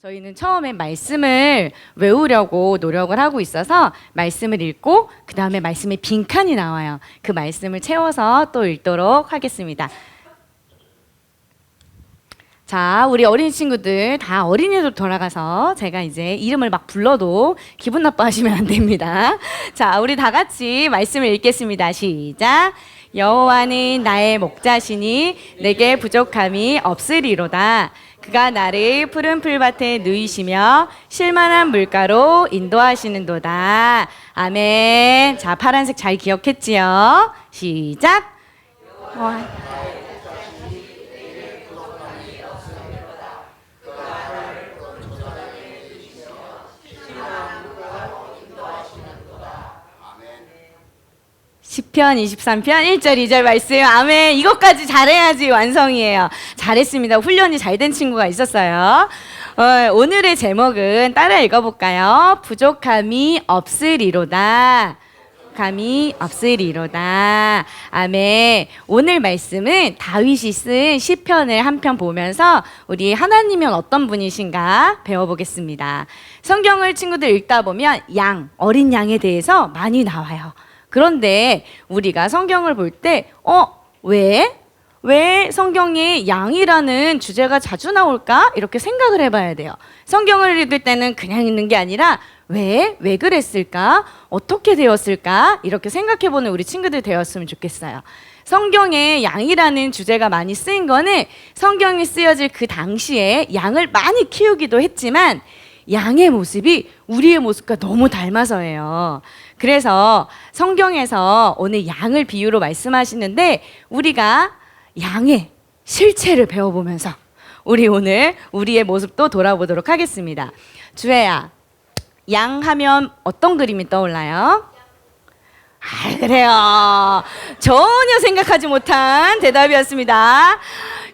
저희는 처음에 말씀을 외우려고 노력을 하고 있어서 말씀을 읽고 그 다음에 말씀에 빈칸이 나와요. 그 말씀을 채워서 또 읽도록 하겠습니다. 자, 우리 어린이 친구들 다 어린이로 돌아가서 제가 이제 이름을 막 불러도 기분 나빠하시면 안 됩니다. 자, 우리 다 같이 말씀을 읽겠습니다. 시작. 여호와는 나의 목자시니 내게 부족함이 없으리로다. 그가 나를 푸른 풀밭에 누이시며 쉴만한 물가로 인도하시는도다. 아멘. 자, 파란색 잘 기억했지요? 시작. 10편, 23편, 1절, 2절 말씀. 아멘. 이것까지 잘해야지 완성이에요. 잘했습니다. 훈련이 잘 된 친구가 있었어요. 오늘의 제목은 따라 읽어볼까요? 부족함이 없으리로다. 부족함이 없으리로다. 아멘. 오늘 말씀은 다윗이 쓴 시편을 한 편 보면서 우리 하나님은 어떤 분이신가 배워보겠습니다. 성경을 친구들 읽다 보면 어린 양에 대해서 많이 나와요. 그런데 우리가 성경을 볼 때 왜 성경에 양이라는 주제가 자주 나올까? 이렇게 생각을 해봐야 돼요. 성경을 읽을 때는 그냥 읽는 게 아니라 왜 그랬을까? 어떻게 되었을까? 이렇게 생각해보는 우리 친구들 되었으면 좋겠어요. 성경에 양이라는 주제가 많이 쓰인 거는 성경이 쓰여질 그 당시에 양을 많이 키우기도 했지만 양의 모습이 우리의 모습과 너무 닮아서예요. 그래서 성경에서 오늘 양을 비유로 말씀하시는데 우리가 양의 실체를 배워보면서 우리 오늘 우리의 모습도 돌아보도록 하겠습니다. 주혜야, 양 하면 어떤 그림이 떠올라요? 그래요. 전혀 생각하지 못한 대답이었습니다.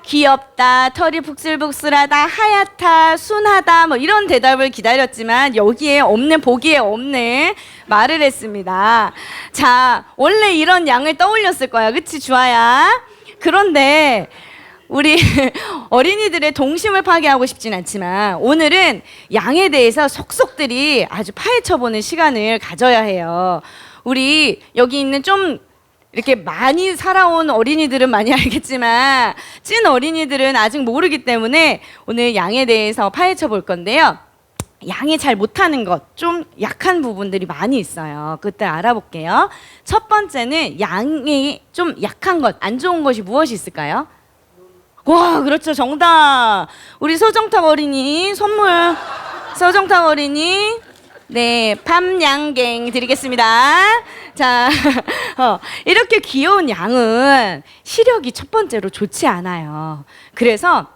귀엽다, 털이 북슬북슬하다, 하얗다, 순하다, 뭐 이런 대답을 기다렸지만 여기에 없는, 보기에 없는 말을 했습니다. 자, 원래 이런 양을 떠올렸을 거야. 그치, 주아야? 그런데 우리 어린이들의 동심을 파괴하고 싶진 않지만 오늘은 양에 대해서 속속들이 아주 파헤쳐보는 시간을 가져야 해요. 우리 여기 있는 좀 이렇게 많이 살아온 어린이들은 많이 알겠지만 찐 어린이들은 아직 모르기 때문에 오늘 양에 대해서 파헤쳐 볼 건데요. 양이 잘 못하는 것, 좀 약한 부분들이 많이 있어요. 그때 알아볼게요. 첫 번째는 양이 좀 약한 것, 안 좋은 것이 무엇이 있을까요? 와, 그렇죠. 정답. 우리 서정탁 어린이 선물. 서정탁 어린이. 네, 팜양갱 드리겠습니다. 자, 이렇게 귀여운 양은 시력이 첫 번째로 좋지 않아요. 그래서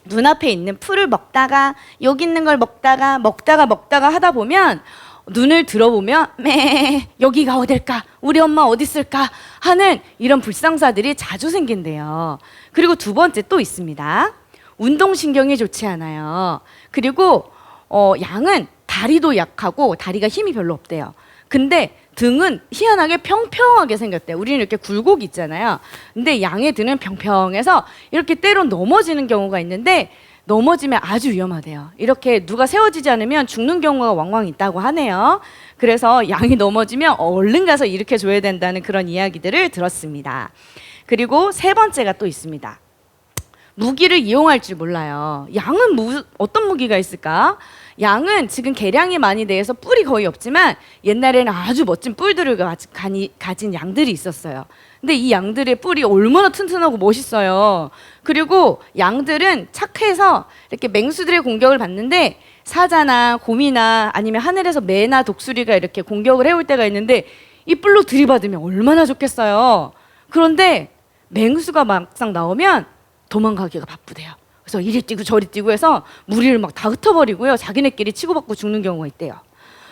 눈앞에 있는 풀을 먹다가 여기 있는 걸 먹다가 하다 보면 눈을 들어보면 여기가 어딜까? 우리 엄마 어디 있을까? 하는 이런 불상사들이 자주 생긴대요. 그리고 두 번째 또 있습니다. 운동신경이 좋지 않아요. 그리고 양은 다리도 약하고 다리가 힘이 별로 없대요. 근데 등은 희한하게 평평하게 생겼대요. 우리는 이렇게 굴곡이 있잖아요. 근데 양의 등은 평평해서 이렇게 때론 넘어지는 경우가 있는데 넘어지면 아주 위험하대요. 이렇게 누가 세워지지 않으면 죽는 경우가 왕왕 있다고 하네요. 그래서 양이 넘어지면 얼른 가서 일으켜줘야 된다는 그런 이야기들을 들었습니다. 그리고 세 번째가 또 있습니다. 무기를 이용할 줄 몰라요. 양은 어떤 무기가 있을까? 양은 지금 개량이 많이 돼서 뿔이 거의 없지만 옛날에는 아주 멋진 뿔들을 가진 양들이 있었어요. 근데 이 양들의 뿔이 얼마나 튼튼하고 멋있어요. 그리고 양들은 착해서 이렇게 맹수들의 공격을 받는데 사자나 곰이나 아니면 하늘에서 매나 독수리가 이렇게 공격을 해올 때가 있는데 이 뿔로 들이받으면 얼마나 좋겠어요. 그런데 맹수가 막상 나오면 도망가기가 바쁘대요. 그래서 이리 뛰고 저리 뛰고 해서 무리를 막 다 흩어버리고요. 자기네끼리 치고받고 죽는 경우가 있대요.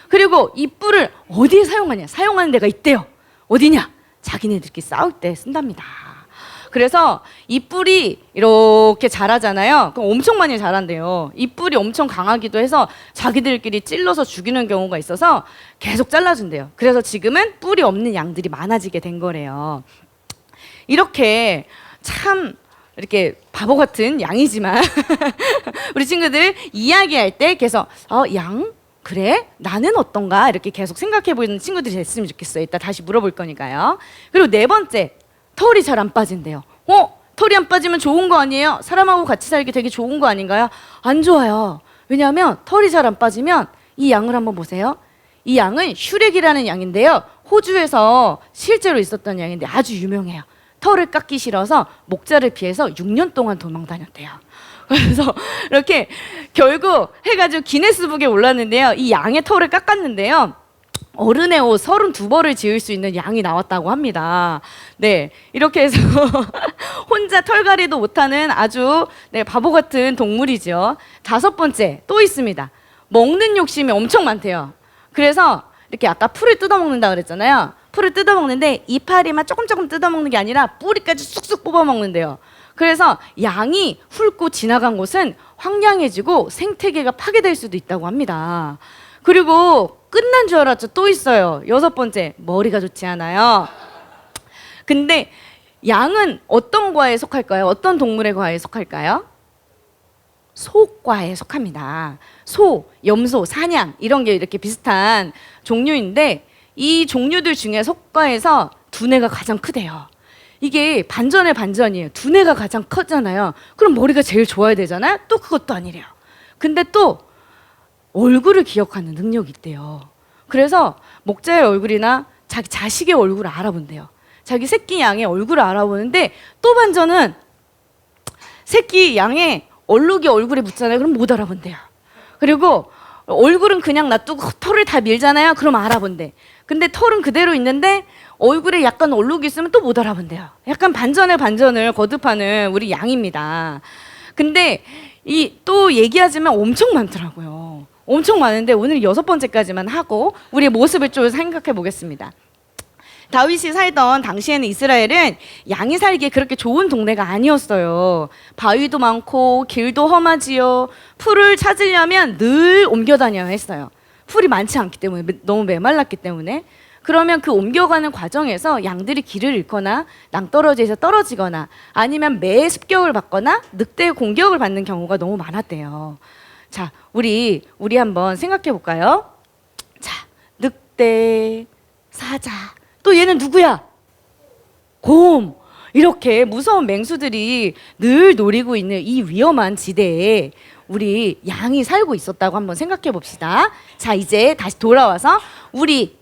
그리고 이 뿔을 어디에 사용하냐? 사용하는 데가 있대요. 어디냐? 자기네들끼리 싸울 때 쓴답니다. 그래서 이 뿔이 이렇게 자라잖아요. 그럼 엄청 많이 자란대요. 이 뿔이 엄청 강하기도 해서 자기들끼리 찔러서 죽이는 경우가 있어서 계속 잘라준대요. 그래서 지금은 뿔이 없는 양들이 많아지게 된 거래요. 이렇게 참 이렇게 바보 같은 양이지만 우리 친구들 이야기할 때 계속 양? 그래? 나는 어떤가? 이렇게 계속 생각해 보는 친구들이 됐으면 좋겠어요. 이따 다시 물어볼 거니까요. 그리고 네 번째, 털이 잘 안 빠진대요. 털이 안 빠지면 좋은 거 아니에요? 사람하고 같이 살기 되게 좋은 거 아닌가요? 안 좋아요. 왜냐하면 털이 잘 안 빠지면 이 양을 한번 보세요. 이 양은 슈렉이라는 양인데요. 호주에서 실제로 있었던 양인데 아주 유명해요. 털을 깎기 싫어서 목자를 피해서 6년 동안 도망 다녔대요. 그래서 이렇게 결국 해가지고 기네스북에 올랐는데요. 이 양의 털을 깎았는데요. 어른의 옷 32벌을 지을 수 있는 양이 나왔다고 합니다. 네, 이렇게 해서 혼자 털갈이도 못하는 아주 바보 같은 동물이죠. 다섯 번째 또 있습니다. 먹는 욕심이 엄청 많대요. 그래서 이렇게 아까 풀을 뜯어먹는다 그랬잖아요. 풀을 뜯어먹는데 이파리만 조금 뜯어먹는 게 아니라 뿌리까지 쑥쑥 뽑아먹는데요. 그래서 양이 훑고 지나간 곳은 황량해지고 생태계가 파괴될 수도 있다고 합니다. 그리고 끝난 줄 알았죠. 또 있어요. 여섯 번째, 머리가 좋지 않아요. 근데 양은 어떤 과에 속할까요? 어떤 동물의 과에 속할까요? 소과에 속합니다. 소, 염소, 사냥 이런 게 이렇게 비슷한 종류인데 이 종류들 중에 속과에서 두뇌가 가장 크대요. 이게 반전의 반전이에요. 두뇌가 가장 크잖아요. 그럼 머리가 제일 좋아야 되잖아요. 또 그것도 아니래요. 근데 또 얼굴을 기억하는 능력이 있대요. 그래서 목자의 얼굴이나 자기 자식의 얼굴을 알아본대요. 자기 새끼 양의 얼굴을 알아보는데 또 반전은 새끼 양의 얼룩이 얼굴에 묻잖아요. 그럼 못 알아본대요. 그리고 얼굴은 그냥 놔두고 털을 다 밀잖아요. 그럼 알아본대. 근데 털은 그대로 있는데 얼굴에 약간 얼룩이 있으면 또 못 알아본대요. 약간 반전의 반전을 거듭하는 우리 양입니다. 근데 이 또 얘기하자면 엄청 많더라고요. 엄청 많은데 오늘 여섯 번째까지만 하고 우리의 모습을 좀 생각해 보겠습니다. 다윗이 살던 당시에는 이스라엘은 양이 살기에 그렇게 좋은 동네가 아니었어요. 바위도 많고 길도 험하지요. 풀을 찾으려면 늘 옮겨 다녀야 했어요. 풀이 많지 않기 때문에, 너무 메말랐기 때문에. 그러면 그 옮겨가는 과정에서 양들이 길을 잃거나 낭떠러지에서 떨어지거나 아니면 매의 습격을 받거나 늑대의 공격을 받는 경우가 너무 많았대요. 자, 우리 한번 생각해 볼까요? 자, 늑대, 사자, 또 얘는 누구야? 곰. 이렇게 무서운 맹수들이 늘 노리고 있는 이 위험한 지대에 우리 양이 살고 있었다고 한번 생각해 봅시다. 자, 이제 다시 돌아와서 우리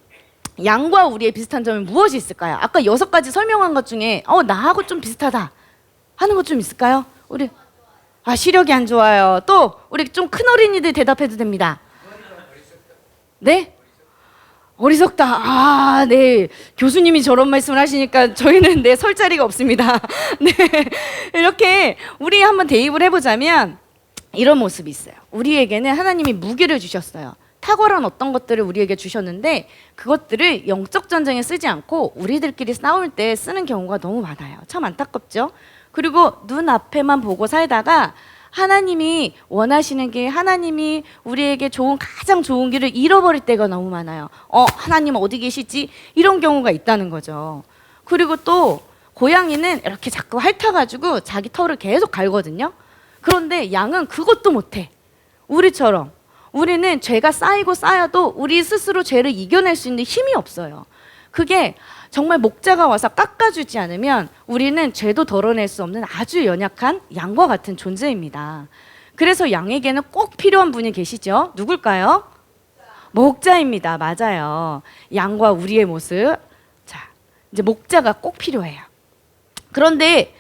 양과 우리의 비슷한 점이 무엇이 있을까요? 아까 6가지 설명한 것 중에 나하고 좀 비슷하다 하는 것 좀 있을까요? 우리 시력이 안 좋아요. 또 우리 좀 큰 어린이들 대답해도 됩니다. 네? 어리석다. 네. 교수님이 저런 말씀을 하시니까 저희는 설 자리가 없습니다. 네. 이렇게 우리 한번 대입을 해보자면 이런 모습이 있어요. 우리에게는 하나님이 무기를 주셨어요. 탁월한 어떤 것들을 우리에게 주셨는데 그것들을 영적 전쟁에 쓰지 않고 우리들끼리 싸울 때 쓰는 경우가 너무 많아요. 참 안타깝죠? 그리고 눈앞에만 보고 살다가 하나님이 원하시는 게 하나님이 우리에게 가장 좋은 길을 잃어버릴 때가 너무 많아요. 하나님 어디 계시지? 이런 경우가 있다는 거죠. 그리고 또 고양이는 이렇게 자꾸 핥아가지고 자기 털을 계속 갈거든요. 그런데 양은 그것도 못해. 우리처럼. 우리는 죄가 쌓이고 쌓여도 우리 스스로 죄를 이겨낼 수 있는 힘이 없어요. 그게 정말 목자가 와서 깎아주지 않으면 우리는 죄도 덜어낼 수 없는 아주 연약한 양과 같은 존재입니다. 그래서 양에게는 꼭 필요한 분이 계시죠? 누굴까요? 목자입니다. 맞아요. 양과 우리의 모습. 자, 이제 목자가 꼭 필요해요. 그런데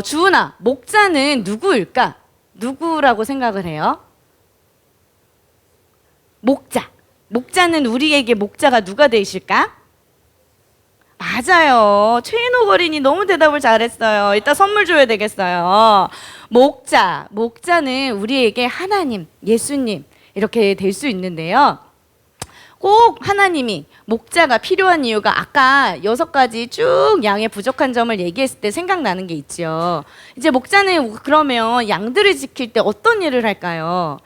주은아, 목자는 누구일까? 누구라고 생각을 해요? 목자는 우리에게 목자가 누가 되실까? 맞아요. 최인옥 어린이 너무 대답을 잘했어요. 이따 선물 줘야 되겠어요. 목자는 우리에게 하나님, 예수님 이렇게 될 수 있는데요. 꼭 하나님이 목자가 필요한 이유가 아까 6가지 쭉 양의 부족한 점을 얘기했을 때 생각나는 게 있죠. 이제 목자는 그러면 양들을 지킬 때 어떤 일을 할까요?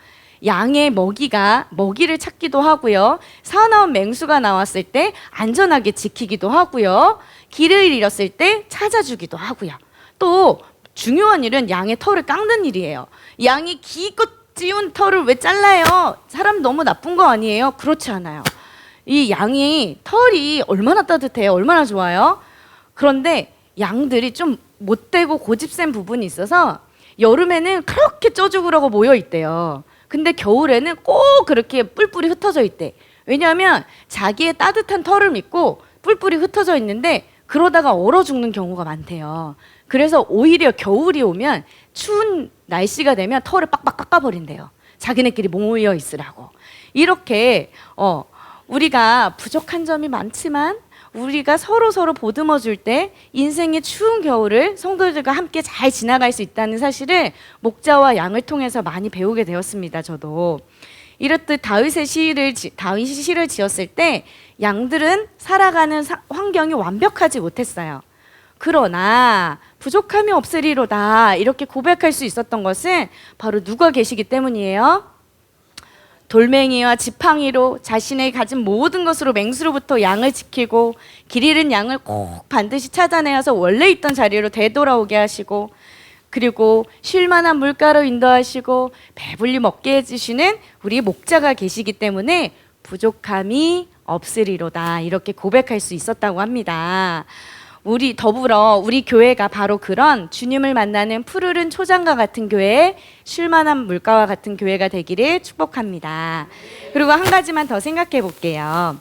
양의 먹이를 찾기도 하고요. 사나운 맹수가 나왔을 때 안전하게 지키기도 하고요. 길을 잃었을 때 찾아주기도 하고요. 또 중요한 일은 양의 털을 깎는 일이에요. 양이 기껏 찌운 털을 왜 잘라요? 사람 너무 나쁜 거 아니에요? 그렇지 않아요. 이 양이 털이 얼마나 따뜻해요? 얼마나 좋아요? 그런데 양들이 좀 못되고 고집센 부분이 있어서 여름에는 그렇게 쪄죽으라고 모여 있대요. 근데 겨울에는 꼭 그렇게 뿔뿔이 흩어져 있대. 왜냐하면 자기의 따뜻한 털을 믿고 뿔뿔이 흩어져 있는데 그러다가 얼어 죽는 경우가 많대요. 그래서 오히려 겨울이 오면 추운 날씨가 되면 털을 빡빡 깎아버린대요. 자기네끼리 모여 있으라고. 이렇게 우리가 부족한 점이 많지만 우리가 서로 보듬어 줄 때 인생의 추운 겨울을 성도들과 함께 잘 지나갈 수 있다는 사실을 목자와 양을 통해서 많이 배우게 되었습니다. 저도. 이렇듯 다윗이 시를 지었을 때 양들은 살아가는 환경이 완벽하지 못했어요. 그러나 부족함이 없으리로다 이렇게 고백할 수 있었던 것은 바로 누가 계시기 때문이에요. 돌멩이와 지팡이로 자신의 가진 모든 것으로 맹수로부터 양을 지키고 길 잃은 양을 꼭 반드시 찾아내어서 원래 있던 자리로 되돌아오게 하시고, 그리고 쉴만한 물가로 인도하시고 배불리 먹게 해주시는 우리 목자가 계시기 때문에 부족함이 없으리로다 이렇게 고백할 수 있었다고 합니다. 더불어 우리 교회가 바로 그런 주님을 만나는 푸르른 초장과 같은 교회, 쉴만한 물가와 같은 교회가 되기를 축복합니다. 그리고 한 가지만 더 생각해 볼게요.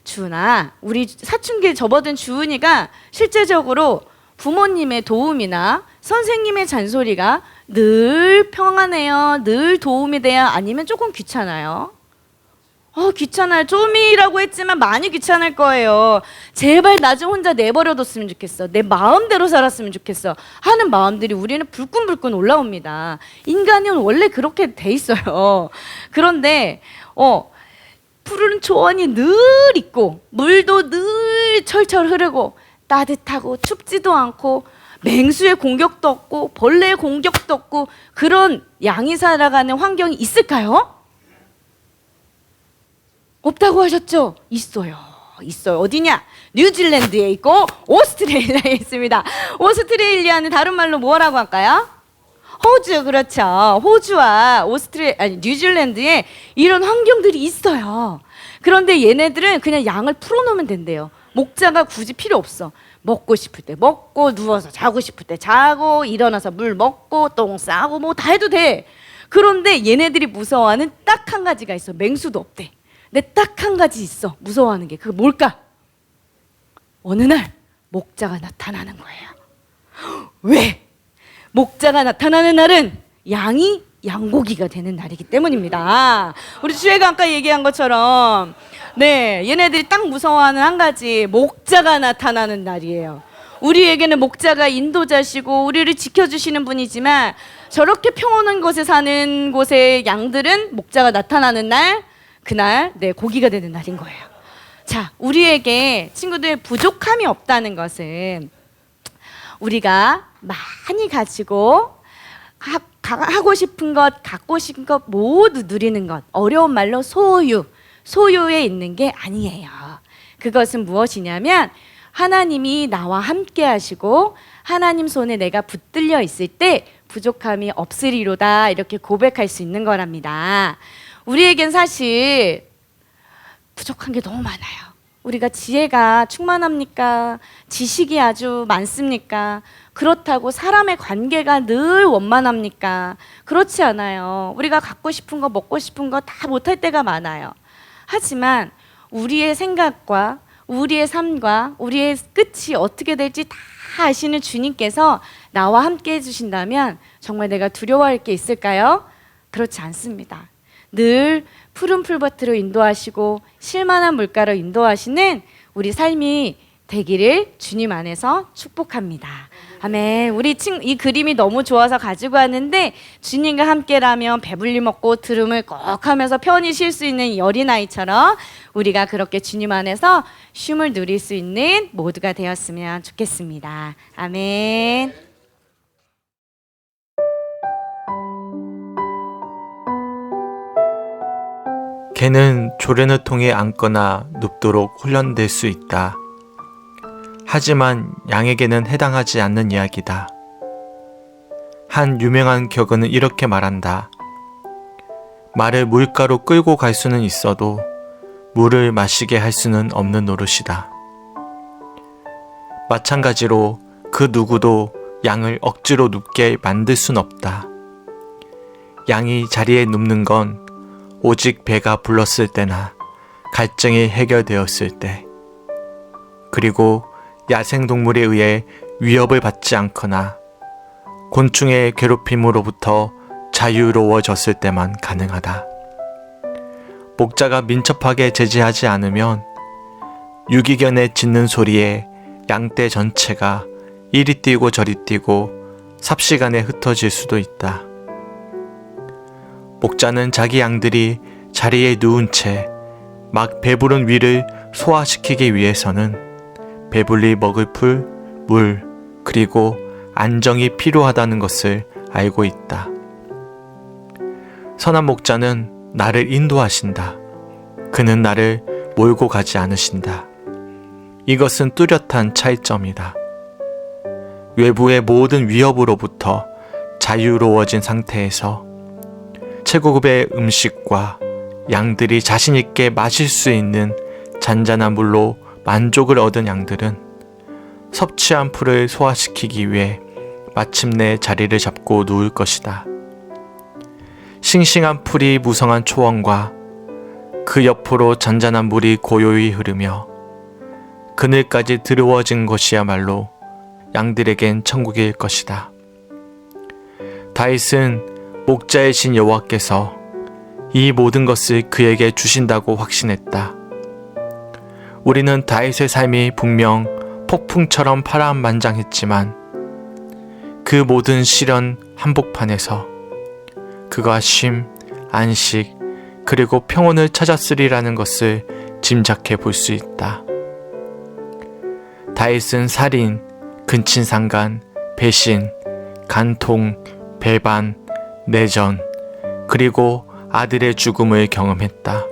주은아, 우리 사춘기에 접어든 주은이가 실제적으로 부모님의 도움이나 선생님의 잔소리가 늘 평안해요? 늘 도움이 돼요? 아니면 조금 귀찮아요? 귀찮아요. 좀이라고 했지만 많이 귀찮을 거예요. 제발 나 좀 혼자 내버려뒀으면 좋겠어. 내 마음대로 살았으면 좋겠어 하는 마음들이 우리는 불끈불끈 올라옵니다. 인간은 원래 그렇게 돼 있어요. 그런데 푸른 초원이 늘 있고 물도 늘 철철 흐르고 따뜻하고 춥지도 않고 맹수의 공격도 없고 벌레의 공격도 없고 그런 양이 살아가는 환경이 있을까요? 없다고 하셨죠? 있어요. 어디냐? 뉴질랜드에 있고 오스트레일리아에 있습니다. 오스트레일리아는 다른 말로 뭐라고 할까요? 호주. 그렇죠. 호주와 뉴질랜드에 이런 환경들이 있어요. 그런데 얘네들은 그냥 양을 풀어놓으면 된대요. 목자가 굳이 필요 없어. 먹고 싶을 때 먹고, 누워서 자고 싶을 때 자고, 일어나서 물 먹고, 똥 싸고 뭐 다 해도 돼. 그런데 얘네들이 무서워하는 딱 한 가지가 있어. 맹수도 없대. 근데 딱 한 가지 있어. 무서워하는 게. 그게 뭘까? 어느 날 목자가 나타나는 거예요. 왜? 목자가 나타나는 날은 양이 양고기가 되는 날이기 때문입니다. 우리 주혜가 아까 얘기한 것처럼 얘네들이 딱 무서워하는 한 가지, 목자가 나타나는 날이에요. 우리에게는 목자가 인도자시고 우리를 지켜주시는 분이지만 저렇게 평온한 곳에 사는 곳의 양들은 목자가 나타나는 날, 그날 고기가 되는 날인 거예요. 자, 우리에게 친구들 부족함이 없다는 것은 우리가 많이 가지고 하고 싶은 것, 갖고 싶은 것 모두 누리는 것, 어려운 말로 소유에 있는 게 아니에요. 그것은 무엇이냐면 하나님이 나와 함께 하시고 하나님 손에 내가 붙들려 있을 때 부족함이 없으리로다 이렇게 고백할 수 있는 거랍니다. 우리에겐 사실 부족한 게 너무 많아요. 우리가 지혜가 충만합니까? 지식이 아주 많습니까? 그렇다고 사람의 관계가 늘 원만합니까? 그렇지 않아요. 우리가 갖고 싶은 거, 먹고 싶은 거 다 못할 때가 많아요. 하지만 우리의 생각과 우리의 삶과 우리의 끝이 어떻게 될지 다 아시는 주님께서 나와 함께 해주신다면 정말 내가 두려워할 게 있을까요? 그렇지 않습니다. 늘 푸른 풀밭으로 인도하시고 쉴만한 물가로 인도하시는 우리 삶이 되기를 주님 안에서 축복합니다. 아멘. 우리 이 그림이 너무 좋아서 가지고 왔는데 주님과 함께라면 배불리 먹고 들음을 꼭 하면서 편히 쉴 수 있는 이 어린아이처럼 우리가 그렇게 주님 안에서 쉼을 누릴 수 있는 모두가 되었으면 좋겠습니다. 아멘. 개는 조련을 통해 앉거나 눕도록 훈련될 수 있다. 하지만 양에게는 해당하지 않는 이야기다. 한 유명한 격언은 이렇게 말한다. 말을 물가로 끌고 갈 수는 있어도 물을 마시게 할 수는 없는 노릇이다. 마찬가지로 그 누구도 양을 억지로 눕게 만들 순 없다. 양이 자리에 눕는 건 오직 배가 불렀을 때나 갈증이 해결되었을 때, 그리고 야생동물에 의해 위협을 받지 않거나 곤충의 괴롭힘으로부터 자유로워졌을 때만 가능하다. 목자가 민첩하게 제지하지 않으면 유기견의 짖는 소리에 양떼 전체가 이리 뛰고 저리 뛰고 삽시간에 흩어질 수도 있다. 목자는 자기 양들이 자리에 누운 채 막 배부른 위를 소화시키기 위해서는 배불리 먹을 풀, 물, 그리고 안정이 필요하다는 것을 알고 있다. 선한 목자는 나를 인도하신다. 그는 나를 몰고 가지 않으신다. 이것은 뚜렷한 차이점이다. 외부의 모든 위협으로부터 자유로워진 상태에서 최고급의 음식과 양들이 자신있게 마실 수 있는 잔잔한 물로 만족을 얻은 양들은 섭취한 풀을 소화시키기 위해 마침내 자리를 잡고 누울 것이다. 싱싱한 풀이 무성한 초원과 그 옆으로 잔잔한 물이 고요히 흐르며 그늘까지 드루워진 것이야말로 양들에겐 천국일 것이다. 다윗은 목자의 신 여호와께서 이 모든 것을 그에게 주신다고 확신했다. 우리는 다윗의 삶이 분명 폭풍처럼 파란만장했지만 그 모든 시련 한복판에서 그가 쉼, 안식, 그리고 평온을 찾았으리라는 것을 짐작해 볼 수 있다. 다윗은 살인, 근친상간, 배신, 간통, 배반, 내전, 그리고 아들의 죽음을 경험했다.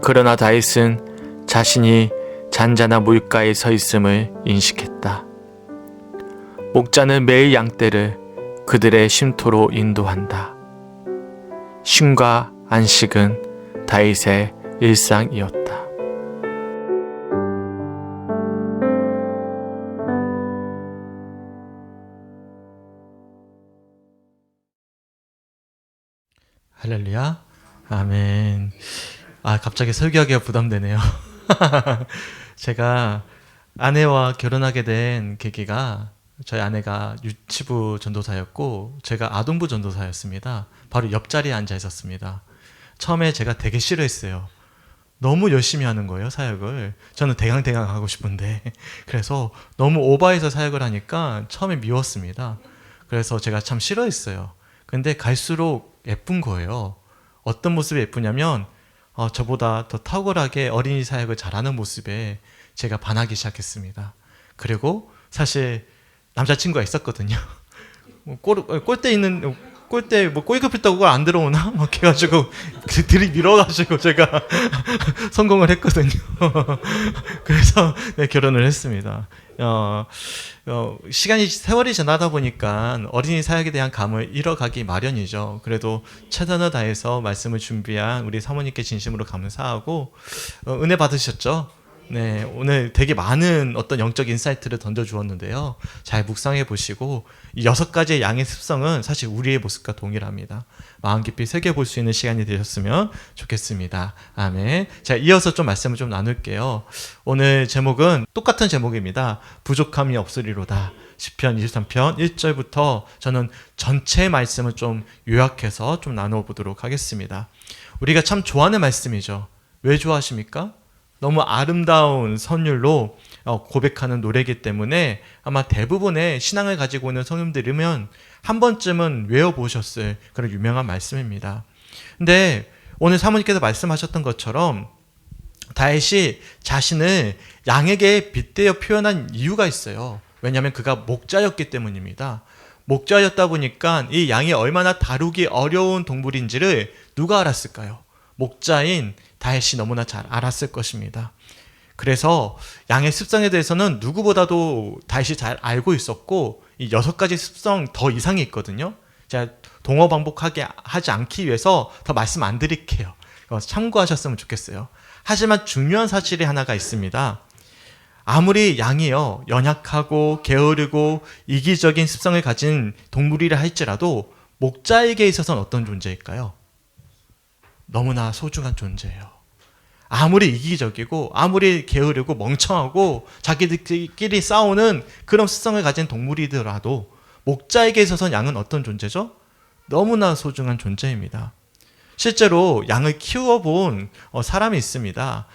그러나 다윗은 자신이 잔잔한 물가에 서 있음을 인식했다. 목자는 매일 양떼를 그들의 쉼터로 인도한다. 쉼과 안식은 다윗의 일상이었다. 할렐루야. 아멘. 갑자기 설교하기가 부담되네요. 제가 아내와 결혼하게 된 계기가 저희 아내가 유치부 전도사였고 제가 아동부 전도사였습니다. 바로 옆자리에 앉아 있었습니다. 처음에 제가 되게 싫어했어요. 너무 열심히 하는 거예요, 사역을. 저는 대강대강 하고 싶은데. 그래서 너무 오버해서 사역을 하니까 처음에 미웠습니다. 그래서 제가 참 싫어했어요. 근데 갈수록 예쁜 거예요. 어떤 모습이 예쁘냐면 저보다 더 탁월하게 어린이 사역을 잘하는 모습에 제가 반하기 시작했습니다. 그리고 사실 남자친구가 있었거든요. 골대 있는 골대 골급 했다고 그걸 안 들어오나? 막 해가지고 들이밀어가지고 제가 성공을 했거든요. 그래서 결혼을 했습니다. 세월이 지나다 보니까 어린이 사역에 대한 감을 잃어가기 마련이죠. 그래도 최선을 다해서 말씀을 준비한 우리 사모님께 진심으로 감사하고 은혜 받으셨죠? 네, 오늘 되게 많은 어떤 영적 인사이트를 던져주었는데요. 잘 묵상해 보시고 이 6가지의 양의 습성은 사실 우리의 모습과 동일합니다. 마음 깊이 새겨볼 수 있는 시간이 되셨으면 좋겠습니다. 아멘. 자, 이어서 좀 말씀을 좀 나눌게요. 오늘 제목은 똑같은 제목입니다. 부족함이 없으리로다. 시편 23편 1절부터 저는 전체 말씀을 좀 요약해서 좀 나눠보도록 하겠습니다. 우리가 참 좋아하는 말씀이죠. 왜 좋아하십니까? 너무 아름다운 선율로 고백하는 노래이기 때문에 아마 대부분의 신앙을 가지고 있는 성도들이면 한 번쯤은 외워보셨을 그런 유명한 말씀입니다. 근데 오늘 사모님께서 말씀하셨던 것처럼 다윗이 자신을 양에게 빗대어 표현한 이유가 있어요. 왜냐하면 그가 목자였기 때문입니다. 목자였다 보니까 이 양이 얼마나 다루기 어려운 동물인지를 누가 알았을까요? 목자인 다윗이 너무나 잘 알았을 것입니다. 그래서 양의 습성에 대해서는 누구보다도 다윗이 잘 알고 있었고 이 6가지 습성 더 이상이 있거든요. 제가 동어 반복하게 하지 않기 위해서 더 말씀 안 드릴게요. 참고하셨으면 좋겠어요. 하지만 중요한 사실이 하나가 있습니다. 아무리 양이요 연약하고 게으르고 이기적인 습성을 가진 동물이라 할지라도 목자에게 있어서는 어떤 존재일까요? 너무나 소중한 존재예요. 아무리 이기적이고 아무리 게으르고 멍청하고 자기들끼리 싸우는 그런 습성을 가진 동물이더라도 목자에게 있어서는 양은 어떤 존재죠? 너무나 소중한 존재입니다. 실제로 양을 키워본 사람이 있습니다.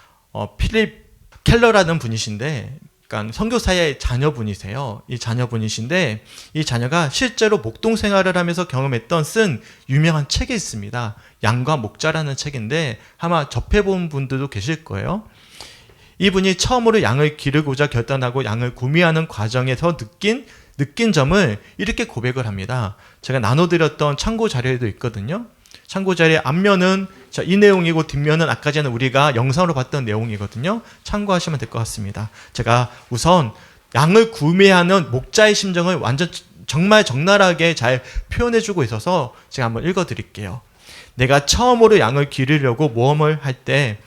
필립 켈러라는 분이신데, 그러니까 선교사의 자녀분이세요. 이 자녀분이신데 이 자녀가 실제로 목동 생활을 하면서 경험했던 쓴 유명한 책이 있습니다. 양과 목자라는 책인데 아마 접해본 분들도 계실 거예요. 이분이 처음으로 양을 기르고자 결단하고 양을 구매하는 과정에서 느낀 점을 이렇게 고백을 합니다. 제가 나눠드렸던 참고 자료에도 있거든요. 참고 자료의 앞면은 이 내용이고 뒷면은 아까 전에 우리가 영상으로 봤던 내용이거든요. 참고하시면 될 것 같습니다. 제가 우선 양을 구매하는 목자의 심정을 완전 정말 적나라하게 잘 표현해주고 있어서 제가 한번 읽어드릴게요. 내가 처음으로 양을 기르려고 모험을 할 때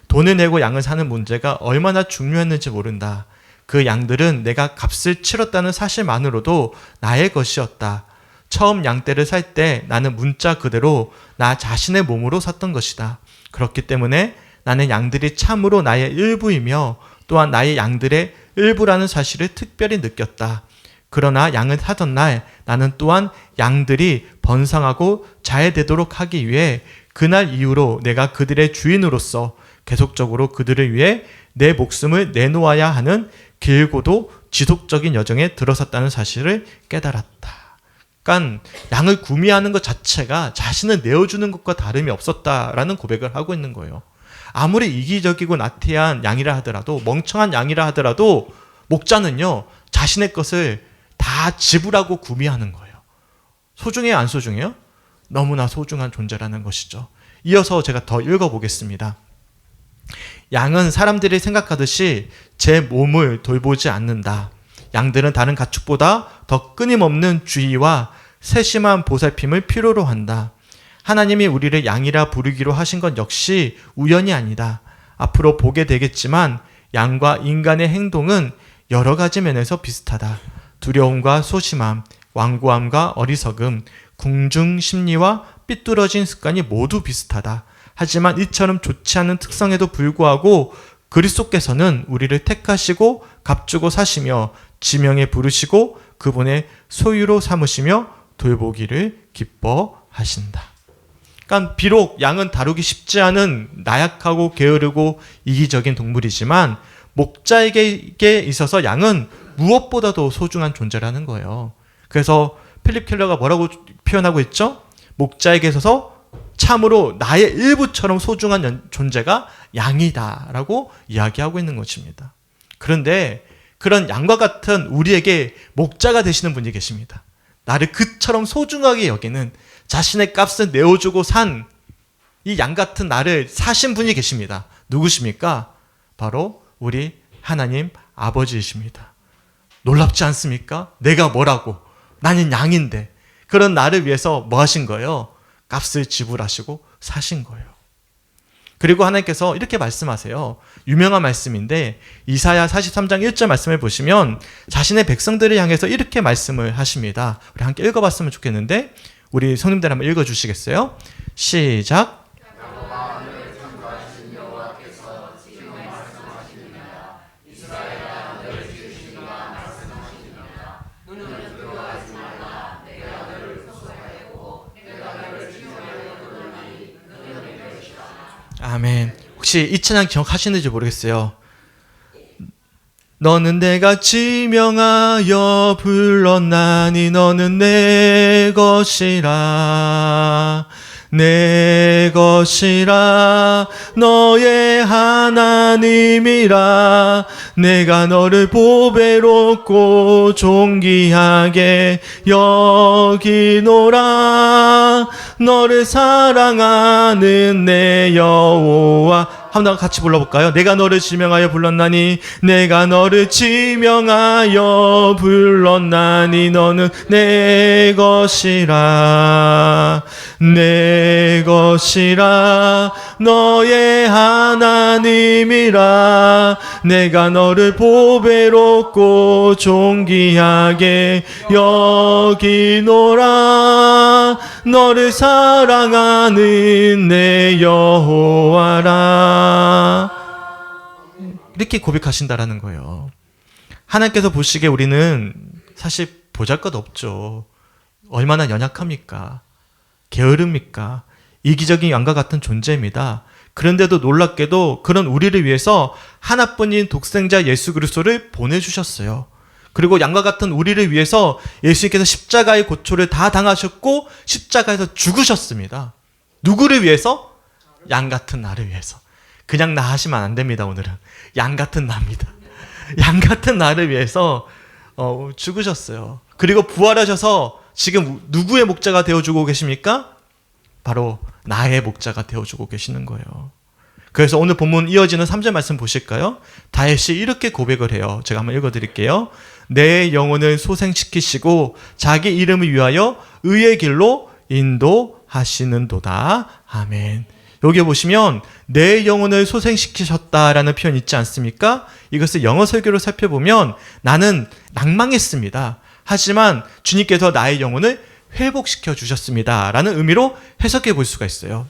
돈을 내고 양을 사는 문제가 얼마나 중요했는지 모른다. 그 양들은 내가 값을 치렀다는 사실만으로도 나의 것이었다. 처음 양떼를 살 때 나는 문자 그대로 나 자신의 몸으로 샀던 것이다. 그렇기 때문에 나는 양들이 참으로 나의 일부이며 또한 나의 양들의 일부라는 사실을 특별히 느꼈다. 그러나 양을 사던 날 나는 또한 양들이 번성하고 잘 되도록 하기 위해 그날 이후로 내가 그들의 주인으로서 계속적으로 그들을 위해 내 목숨을 내놓아야 하는 길고도 지속적인 여정에 들어섰다는 사실을 깨달았다. 그러니까 양을 구매하는 것 자체가 자신을 내어주는 것과 다름이 없었다라는 고백을 하고 있는 거예요. 아무리 이기적이고 나태한 양이라 하더라도, 멍청한 양이라 하더라도 목자는요 자신의 것을 다 지불하고 구매하는 거예요. 소중해요, 안 소중해요? 너무나 소중한 존재라는 것이죠. 이어서 제가 더 읽어보겠습니다. 양은 사람들이 생각하듯이 제 몸을 돌보지 않는다. 양들은 다른 가축보다 더 끊임없는 주의와 세심한 보살핌을 필요로 한다. 하나님이 우리를 양이라 부르기로 하신 건 역시 우연이 아니다. 앞으로 보게 되겠지만 양과 인간의 행동은 여러 가지 면에서 비슷하다. 두려움과 소심함, 완고함과 어리석음, 궁중 심리와 삐뚤어진 습관이 모두 비슷하다. 하지만 이처럼 좋지 않은 특성에도 불구하고 그리스도께서는 우리를 택하시고 값주고 사시며 지명에 부르시고 그분의 소유로 삼으시며 돌보기를 기뻐하신다. 그러니까 비록 양은 다루기 쉽지 않은 나약하고 게으르고 이기적인 동물이지만 목자에게 있어서 양은 무엇보다도 소중한 존재라는 거예요. 그래서 필립 켈러가 뭐라고 표현하고 있죠? 목자에게 있어서 참으로 나의 일부처럼 소중한 존재가 양이다라고 이야기하고 있는 것입니다. 그런데 그런 양과 같은 우리에게 목자가 되시는 분이 계십니다. 나를 그처럼 소중하게 여기는, 자신의 값을 내어주고 산 이 양 같은 나를 사신 분이 계십니다. 누구십니까? 바로 우리 하나님 아버지이십니다. 놀랍지 않습니까? 내가 뭐라고? 나는 양인데 그런 나를 위해서 뭐 하신 거예요? 값을 지불하시고 사신 거예요. 그리고 하나님께서 이렇게 말씀하세요. 유명한 말씀인데 이사야 43장 1절 말씀을 보시면 자신의 백성들을 향해서 이렇게 말씀을 하십니다. 우리 함께 읽어봤으면 좋겠는데 우리 성님들 한번 읽어주시겠어요? 시작. 아멘. 혹시 이 찬양 기억하시는지 모르겠어요. 너는 내가 지명하여 불렀나니 너는 내 것이라 내 것이라 너의 하나님이라 내가 너를 보배롭고 존귀하게 여기노라 너를 사랑하는 내 여호와 한번 같이 불러볼까요? 내가 너를 지명하여 불렀나니 내가 너를 지명하여 불렀나니 너는 내 것이라 내 것이라 너의 하나님이라 내가 너를 보배롭고 존귀하게 여기노라 너를 사랑하는 내 여호와라 이렇게 고백하신다라는 거예요. 하나님께서 보시기에 우리는 사실 보잘것없죠. 얼마나 연약합니까? 게으릅니까? 이기적인 양과 같은 존재입니다. 그런데도 놀랍게도 그런 우리를 위해서 하나뿐인 독생자 예수 그리스도를 보내주셨어요. 그리고 양과 같은 우리를 위해서 예수님께서 십자가의 고초를 다 당하셨고 십자가에서 죽으셨습니다. 누구를 위해서? 양 같은 나를 위해서. 그냥 나 하시면 안 됩니다. 오늘은 양 같은 나입니다. 양 같은 나를 위해서 죽으셨어요. 그리고 부활하셔서 지금 누구의 목자가 되어주고 계십니까? 바로 나의 목자가 되어주고 계시는 거예요. 그래서 오늘 본문 이어지는 3절 말씀 보실까요? 다윗이 이렇게 고백을 해요. 제가 한번 읽어드릴게요. 내 영혼을 소생시키시고 자기 이름을 위하여 의의 길로 인도하시는도다. 아멘. 여기 보시면 내 영혼을 소생시키셨다라는 표현 있지 않습니까? 이것을 영어 설교로 살펴보면 나는 낭망했습니다. 하지만 주님께서 나의 영혼을 회복시켜 주셨습니다. 라는 의미로 해석해 볼 수가 있어요.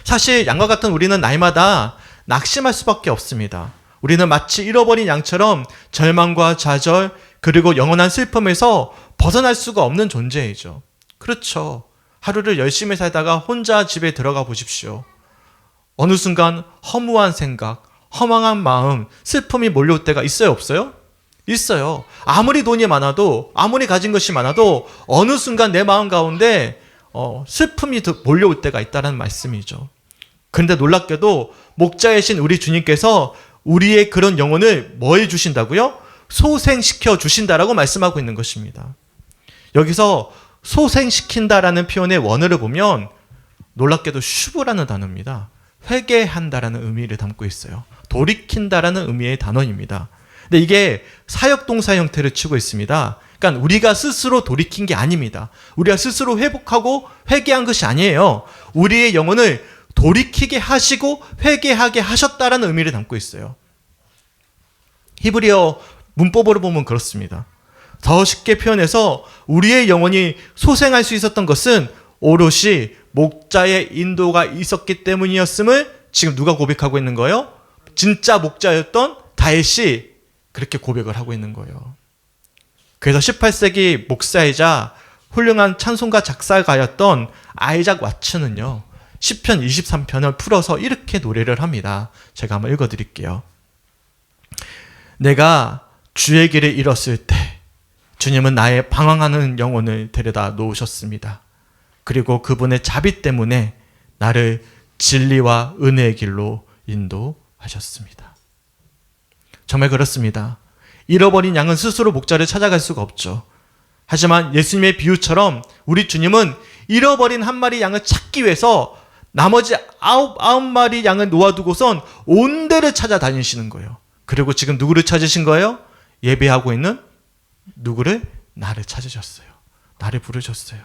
사실 양과 같은 우리는 날마다 낙심할 수밖에 없습니다. 우리는 마치 잃어버린 양처럼 절망과 좌절 그리고 영원한 슬픔에서 벗어날 수가 없는 존재이죠. 그렇죠. 하루를 열심히 살다가 혼자 집에 들어가 보십시오. 어느 순간 허무한 생각, 허망한 마음, 슬픔이 몰려올 때가 있어요, 없어요? 있어요. 아무리 돈이 많아도, 아무리 가진 것이 많아도 어느 순간 내 마음 가운데 슬픔이 몰려올 때가 있다는 말씀이죠. 그런데 놀랍게도 목자이신 우리 주님께서 우리의 그런 영혼을 뭐 해주신다고요? 소생시켜 주신다라고 말씀하고 있는 것입니다. 여기서 소생시킨다라는 표현의 원어를 보면 놀랍게도 슈브라는 단어입니다. 회개한다라는 의미를 담고 있어요. 돌이킨다라는 의미의 단어입니다. 근데 이게 사역동사 형태를 취고 있습니다. 그러니까 우리가 스스로 돌이킨 게 아닙니다. 우리가 스스로 회복하고 회개한 것이 아니에요. 우리의 영혼을 돌이키게 하시고 회개하게 하셨다라는 의미를 담고 있어요. 히브리어 문법으로 보면 그렇습니다. 더 쉽게 표현해서 우리의 영혼이 소생할 수 있었던 것은 오롯이 목자의 인도가 있었기 때문이었음을 지금 누가 고백하고 있는 거예요? 진짜 목자였던 다윗이 그렇게 고백을 하고 있는 거예요. 그래서 18세기 목사이자 훌륭한 찬송가 작사가였던 아이작 왓츠는요. 시편 23편을 풀어서 이렇게 노래를 합니다. 제가 한번 읽어드릴게요. 내가 주의 길을 잃었을 때 주님은 나의 방황하는 영혼을 데려다 놓으셨습니다. 그리고 그분의 자비 때문에 나를 진리와 은혜의 길로 인도하셨습니다. 정말 그렇습니다. 잃어버린 양은 스스로 목자를 찾아갈 수가 없죠. 하지만 예수님의 비유처럼 우리 주님은 잃어버린 한 마리 양을 찾기 위해서 나머지 아홉 마리 양을 놓아두고선 온 데를 찾아다니시는 거예요. 그리고 지금 누구를 찾으신 거예요? 예배하고 있는 누구를? 나를 찾으셨어요. 나를 부르셨어요.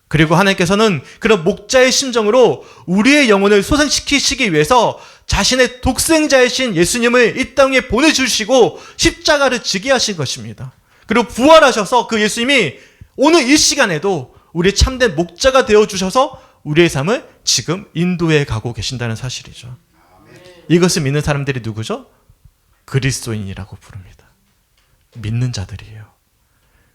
그리고 하나님께서는 그런 목자의 심정으로 우리의 영혼을 소생시키시기 위해서 자신의 독생자이신 예수님을 이 땅에 보내주시고 십자가를 지게 하신 것입니다. 그리고 부활하셔서 그 예수님이 오늘 이 시간에도 우리의 참된 목자가 되어주셔서 우리의 삶을 지금 인도해 가고 계신다는 사실이죠. 이것을 믿는 사람들이 누구죠? 그리스도인이라고 부릅니다. 믿는 자들이에요.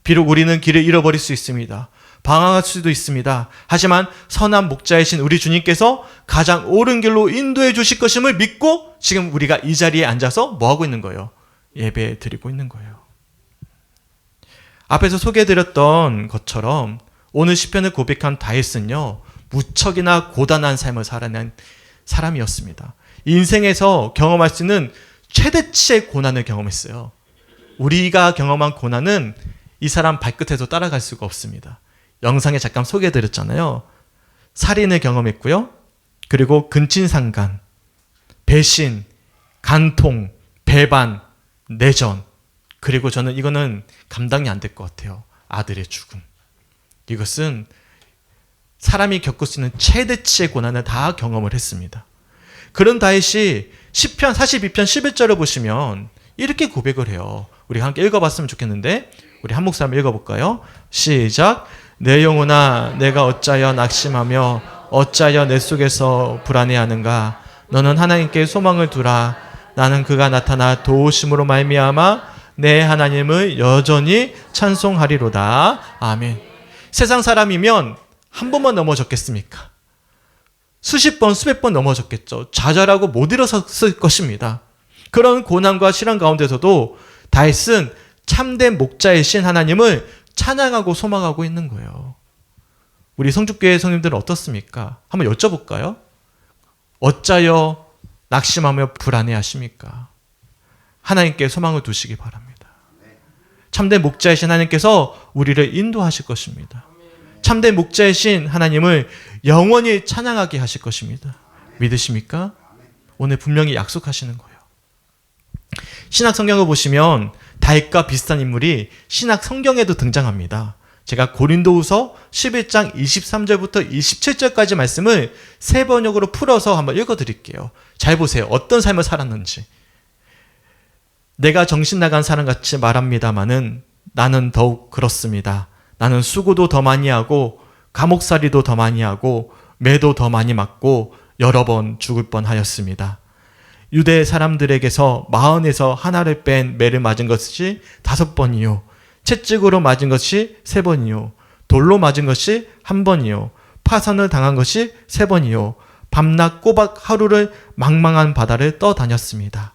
비록 우리는 길을 잃어버릴 수 있습니다. 방황할 수도 있습니다. 하지만 선한 목자이신 우리 주님께서 가장 옳은 길로 인도해 주실 것임을 믿고 지금 우리가 이 자리에 앉아서 뭐 하고 있는 거예요? 예배 드리고 있는 거예요. 앞에서 소개해드렸던 것처럼 오늘 시편을 고백한 다윗은요. 무척이나 고단한 삶을 살아낸 사람이었습니다. 인생에서 경험할 수 있는 최대치의 고난을 경험했어요. 우리가 경험한 고난은 이 사람 발끝에서 따라갈 수가 없습니다. 영상에 잠깐 소개해드렸잖아요. 살인을 경험했고요. 그리고 근친상간, 배신, 간통, 배반, 내전, 그리고 저는 이거는 감당이 안 될 것 같아요. 아들의 죽음. 이것은 사람이 겪을 수 있는 최대치의 고난을 다 경험을 했습니다. 그런 다윗이 시편 42편 11절을 보시면 이렇게 고백을 해요. 우리 함께 읽어봤으면 좋겠는데 우리 한 목소리 한번 읽어볼까요? 시작. 내 영혼아 내가 어찌하여 낙심하며 어찌하여 내 속에서 불안해하는가. 너는 하나님께 소망을 두라. 나는 그가 나타나 도우심으로 말미암아 내 하나님을 여전히 찬송하리로다. 아멘. 세상 사람이면 한 번만 넘어졌겠습니까? 수십 번, 수백 번 넘어졌겠죠. 좌절하고 못 일어섰을 것입니다. 그런 고난과 시련 가운데서도 다윗은 참된 목자이신 하나님을 찬양하고 소망하고 있는 거예요. 우리 성주교회 성님들은 어떻습니까? 한번 여쭤볼까요? 어찌하여 낙심하며 불안해하십니까? 하나님께 소망을 두시기 바랍니다. 참된 목자이신 하나님께서 우리를 인도하실 것입니다. 참된 목자이신 하나님을 영원히 찬양하게 하실 것입니다. 믿으십니까? 오늘 분명히 약속하시는 거예요. 신약 성경을 보시면 다윗과 비슷한 인물이 신약 성경에도 등장합니다. 제가 고린도후서 11장 23절부터 27절까지 말씀을 세 번역으로 풀어서 한번 읽어드릴게요. 잘 보세요. 어떤 삶을 살았는지. 내가 정신 나간 사람같이 말합니다마는 나는 더욱 그렇습니다. 나는 수고도 더 많이 하고 감옥살이도 더 많이 하고 매도 더 많이 맞고 여러 번 죽을 뻔하였습니다. 유대 사람들에게서 마흔에서 하나를 뺀 매를 맞은 것이 5번이요. 채찍으로 맞은 것이 3번이요. 돌로 맞은 것이 1번이요. 파선을 당한 것이 3번이요. 밤낮 꼬박 하루를 망망한 바다를 떠다녔습니다.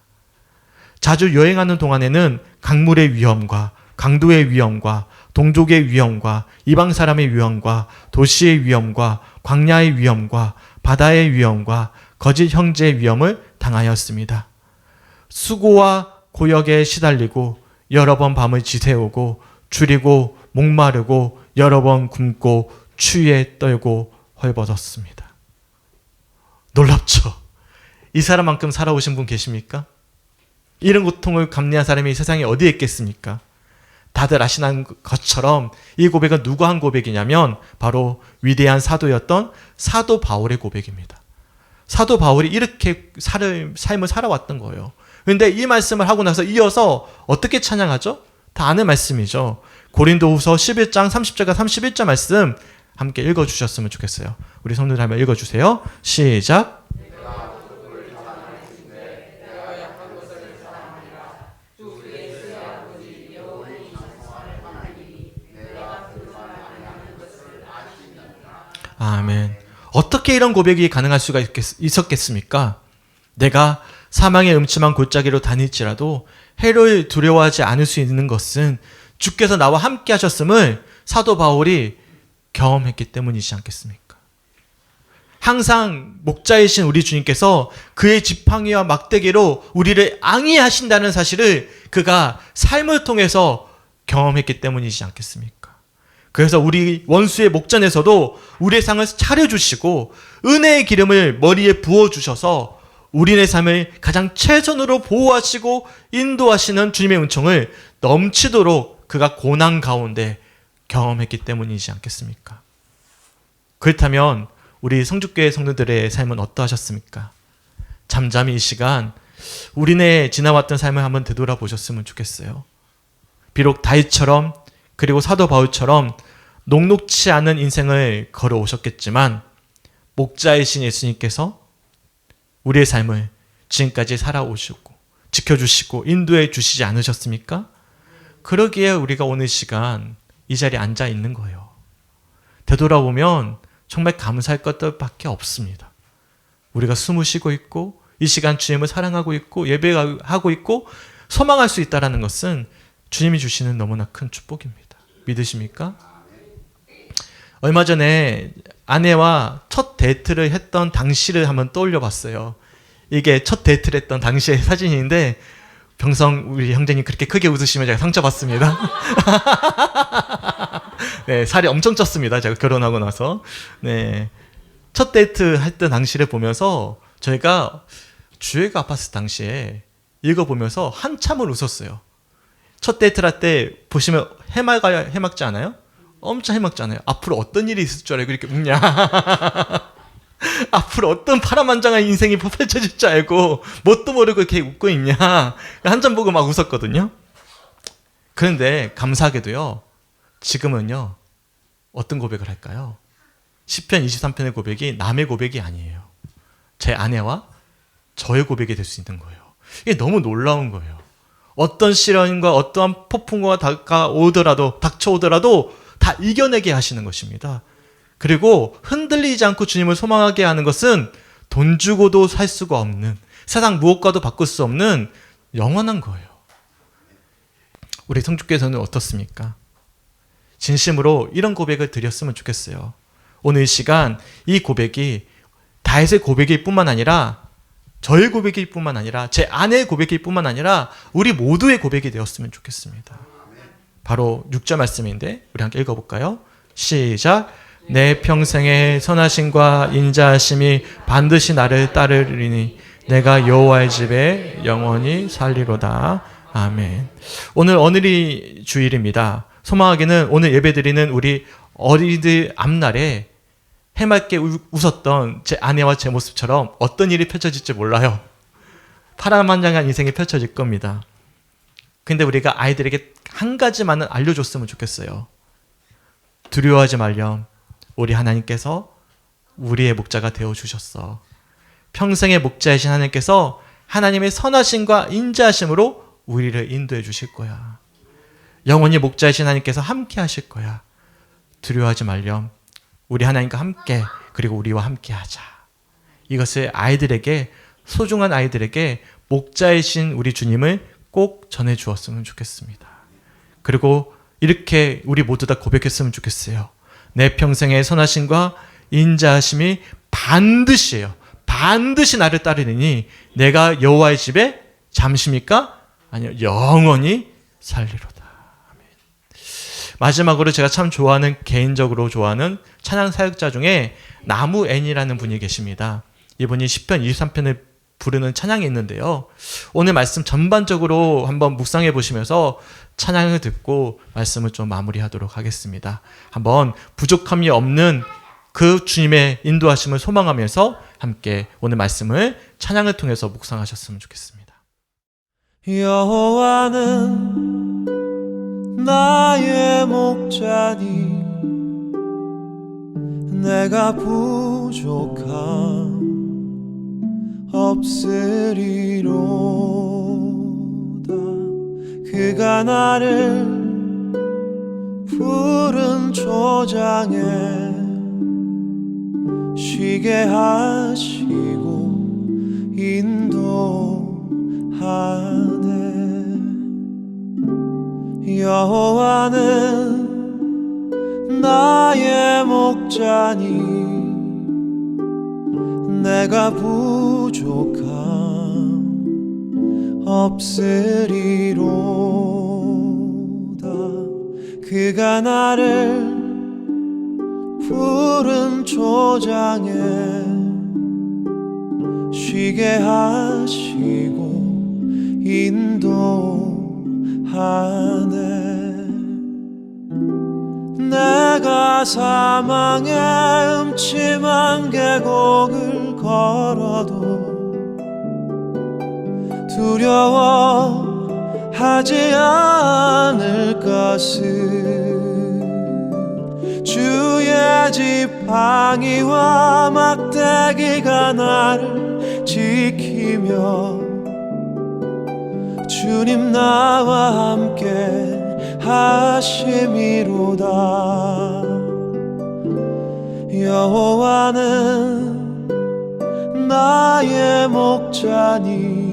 자주 여행하는 동안에는 강물의 위험과 강도의 위험과 동족의 위험과 이방 사람의 위험과 도시의 위험과 광야의 위험과 바다의 위험과 거짓 형제의 위험을 당하였습니다. 수고와 고역에 시달리고 여러 번 밤을 지새우고 줄이고 목마르고 여러 번 굶고 추위에 떨고 헐벗었습니다. 놀랍죠? 이 사람만큼 살아오신 분 계십니까? 이런 고통을 감내한 사람이 세상에 어디에 있겠습니까? 다들 아시는 것처럼 이 고백은 누가 한 고백이냐면 바로 위대한 사도였던 사도 바울의 고백입니다. 사도 바울이 이렇게 삶을 살아왔던 거예요. 그런데 이 말씀을 하고 나서 이어서 어떻게 찬양하죠? 다 아는 말씀이죠. 고린도후서 11장 30절과 31절 말씀 함께 읽어주셨으면 좋겠어요. 우리 성도들 한번 읽어주세요. 시작. 아멘. 어떻게 이런 고백이 가능할 수가 있었겠습니까? 내가 사망의 음침한 골짜기로 다닐지라도 해를 두려워하지 않을 수 있는 것은 주께서 나와 함께 하셨음을 사도 바울이 경험했기 때문이지 않겠습니까? 항상 목자이신 우리 주님께서 그의 지팡이와 막대기로 우리를 앙의하신다는 사실을 그가 삶을 통해서 경험했기 때문이지 않겠습니까? 그래서 우리 원수의 목전에서도 우리의 상을 차려주시고 은혜의 기름을 머리에 부어주셔서 우리의 삶을 가장 최선으로 보호하시고 인도하시는 주님의 은총을 넘치도록 그가 고난 가운데 경험했기 때문이지 않겠습니까? 그렇다면 우리 성주교회 성도들의 삶은 어떠하셨습니까? 잠잠히 이 시간 우리네 지나왔던 삶을 한번 되돌아보셨으면 좋겠어요. 비록 다윗처럼 그리고 사도 바울처럼 녹록치 않은 인생을 걸어오셨겠지만 목자이신 예수님께서 우리의 삶을 지금까지 살아오시고 지켜주시고 인도해 주시지 않으셨습니까? 그러기에 우리가 오늘 시간 이 자리에 앉아 있는 거예요. 되돌아보면 정말 감사할 것들밖에 없습니다. 우리가 숨을 쉬고 있고 이 시간 주님을 사랑하고 있고 예배하고 있고 소망할 수 있다는 것은 주님이 주시는 너무나 큰 축복입니다. 믿으십니까? 얼마 전에 아내와 첫 데이트를 했던 당시를 한번 떠올려 봤어요. 이게 첫 데이트를 했던 당시의 사진인데 병성 우리 형제님 그렇게 크게 웃으시면 제가 상처받습니다. 네, 살이 엄청 쪘습니다. 제가 결혼하고 나서. 네, 첫 데이트 했던 당시를 보면서 저희가 주애가 아팠을 당시에 읽어보면서 한참을 웃었어요. 첫 데이트라 때 보시면 해맑지 않아요? 엄청 해맑지 않아요? 앞으로 어떤 일이 있을 줄 알고 이렇게 웃냐? 앞으로 어떤 파란만장한 인생이 펼쳐질 줄 알고 뭣도 모르고 이렇게 웃고 있냐? 한참 보고 막 웃었거든요. 그런데 감사하게도요, 지금은요, 어떤 고백을 할까요? 시편 23편의 고백이 남의 고백이 아니에요. 제 아내와 저의 고백이 될 수 있는 거예요. 이게 너무 놀라운 거예요. 어떤 시련과 어떠한 폭풍과 닥쳐오더라도 다 이겨내게 하시는 것입니다. 그리고 흔들리지 않고 주님을 소망하게 하는 것은 돈 주고도 살 수가 없는, 세상 무엇과도 바꿀 수 없는 영원한 거예요. 우리 성주께서는 어떻습니까? 진심으로 이런 고백을 드렸으면 좋겠어요. 오늘 이 시간 이 고백이 다윗의 고백일 뿐만 아니라 저의 고백일 뿐만 아니라 제 아내의 고백일 뿐만 아니라 우리 모두의 고백이 되었으면 좋겠습니다. 바로 6절 말씀인데 우리 함께 읽어볼까요? 시작. 내 평생의 선하심과 인자하심이 반드시 나를 따르리니 내가 여호와의 집에 영원히 살리로다. 아멘. 오늘 어느리 주일입니다. 소망하기는 오늘 예배드리는 우리 어린이들 앞날에 해맑게 웃었던 제 아내와 제 모습처럼 어떤 일이 펼쳐질지 몰라요. 파란만장한 인생이 펼쳐질 겁니다. 근데 우리가 아이들에게 한 가지만은 알려줬으면 좋겠어요. 두려워하지 말렴. 우리 하나님께서 우리의 목자가 되어주셨어. 평생의 목자이신 하나님께서 하나님의 선하심과 인자하심으로 우리를 인도해 주실 거야. 영원히 목자이신 하나님께서 함께 하실 거야. 두려워하지 말렴. 우리 하나님과 함께, 그리고 우리와 함께 하자. 이것을 아이들에게, 소중한 아이들에게 목자이신 우리 주님을 꼭 전해 주었으면 좋겠습니다. 그리고 이렇게 우리 모두 다 고백했으면 좋겠어요. 내 평생의 선하심과 인자하심이 반드시예요. 반드시 나를 따르니 내가 여호와의 집에 잠시입니까? 아니요, 영원히 살리로다. 아멘. 마지막으로 제가 참 좋아하는, 개인적으로 좋아하는 찬양 사역자 중에 나무앤이라는 분이 계십니다. 이분이 시편 23편을 부르는 찬양이 있는데요. 오늘 말씀 전반적으로 한번 묵상해 보시면서 찬양을 듣고 말씀을 좀 마무리하도록 하겠습니다. 한번 부족함이 없는 그 주님의 인도하심을 소망하면서 함께 오늘 말씀을 찬양을 통해서 묵상하셨으면 좋겠습니다. 여호와는 나의 목자니 내가 부족함 없으리로다. 그가 나를 푸른 초장에 쉬게 하시고 인도하네. 여호와는 나의 목자니 내가 부족함 없으리로다. 그가 나를 푸른 초장에 쉬게 하시고 인도하네. 내가 사망의 음침한 계곡을 걸어도 두려워하지 않을 것을 주의 지팡이와 막대기가 나를 지키며 주님 나와 함께 하심이로다. 여호와는 나의 목자니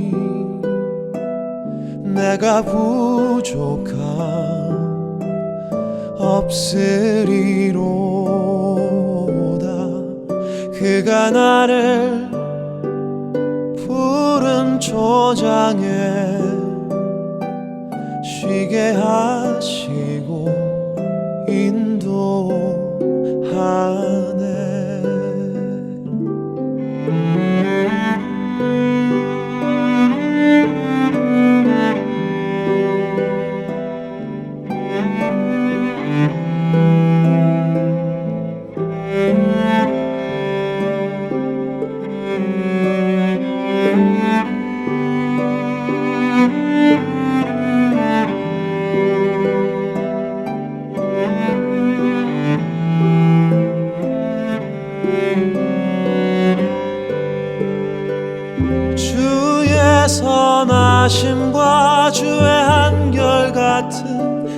내가 부족함 없으리로다. 그가 나를 푸른 초장에 쉬게 하시고 인도하네. 선하심과 주의 한결같은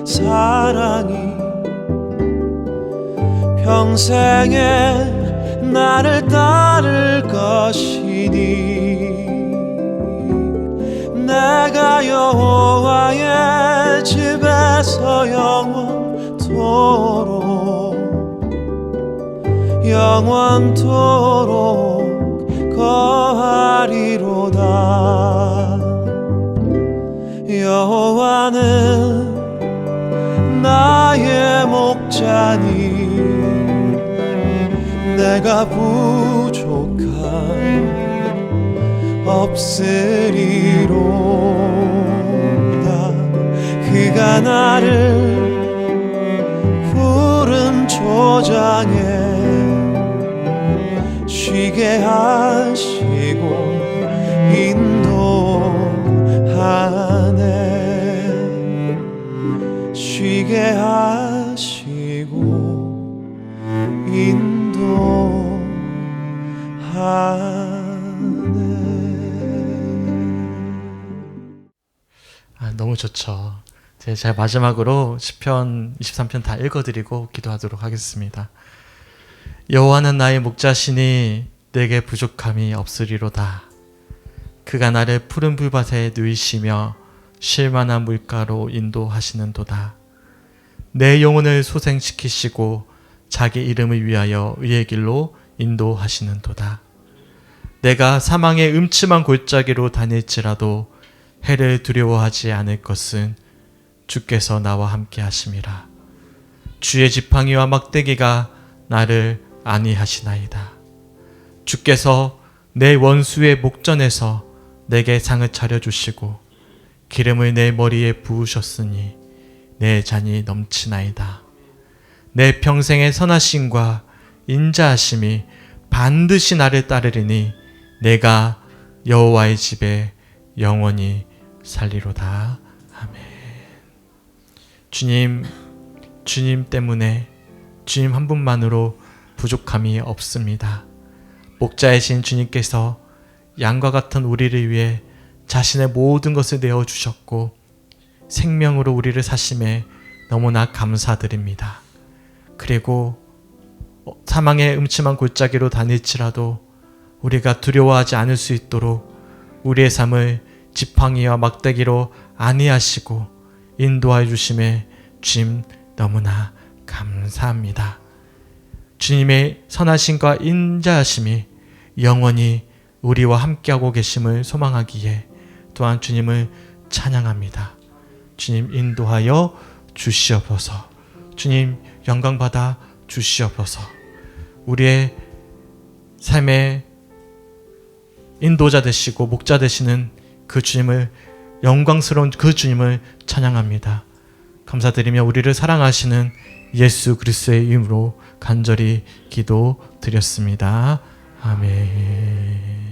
사랑이 평생에 나를 따를 것이니 내가 여호와의 집에서 영원토록 거하리로다. 여호와는 나의 목자니 내가 부족함 없으리로다. 그가 나를 푸른 초장에 쉬게 하시고 인도하네. 쉬게 하시고 너무 좋죠. 제가 마지막으로 시편 23편 다 읽어드리고 기도하도록 하겠습니다. 여호와는 나의 목자시니 내게 부족함이 없으리로다. 그가 나를 푸른 풀밭에 누이시며 쉴만한 물가로 인도하시는도다. 내 영혼을 소생시키시고 자기 이름을 위하여 의의 길로 인도하시는도다. 내가 사망의 음침한 골짜기로 다닐지라도 해를 두려워하지 않을 것은 주께서 나와 함께 하심이라. 주의 지팡이와 막대기가 나를 안위하시나이다. 주께서 내 원수의 목전에서 내게 상을 차려주시고 기름을 내 머리에 부으셨으니 내 잔이 넘치나이다. 내 평생의 선하심과 인자하심이 반드시 나를 따르리니 내가 여호와의 집에 영원히 살리로다. 아멘. 주님 때문에 주님 한 분만으로 부족함이 없습니다. 목자이신 주님께서 양과 같은 우리를 위해 자신의 모든 것을 내어주셨고 생명으로 우리를 사심에 너무나 감사드립니다. 그리고 사망의 음침한 골짜기로 다닐지라도 우리가 두려워하지 않을 수 있도록 우리의 삶을 지팡이와 막대기로 안위하시고 인도하여 주심에 주님 너무나 감사합니다. 주님의 선하심과 인자하심이 영원히 우리와 함께하고 계심을 소망하기에 또한 주님을 찬양합니다. 주님 인도하여 주시옵소서. 주님 영광받아 주시옵소서. 우리의 삶의 인도자 되시고 목자 되시는 그 주님을, 영광스러운 그 주님을 찬양합니다. 감사드리며 우리를 사랑하시는 예수 그리스도의 이름으로 간절히 기도드렸습니다. 아멘.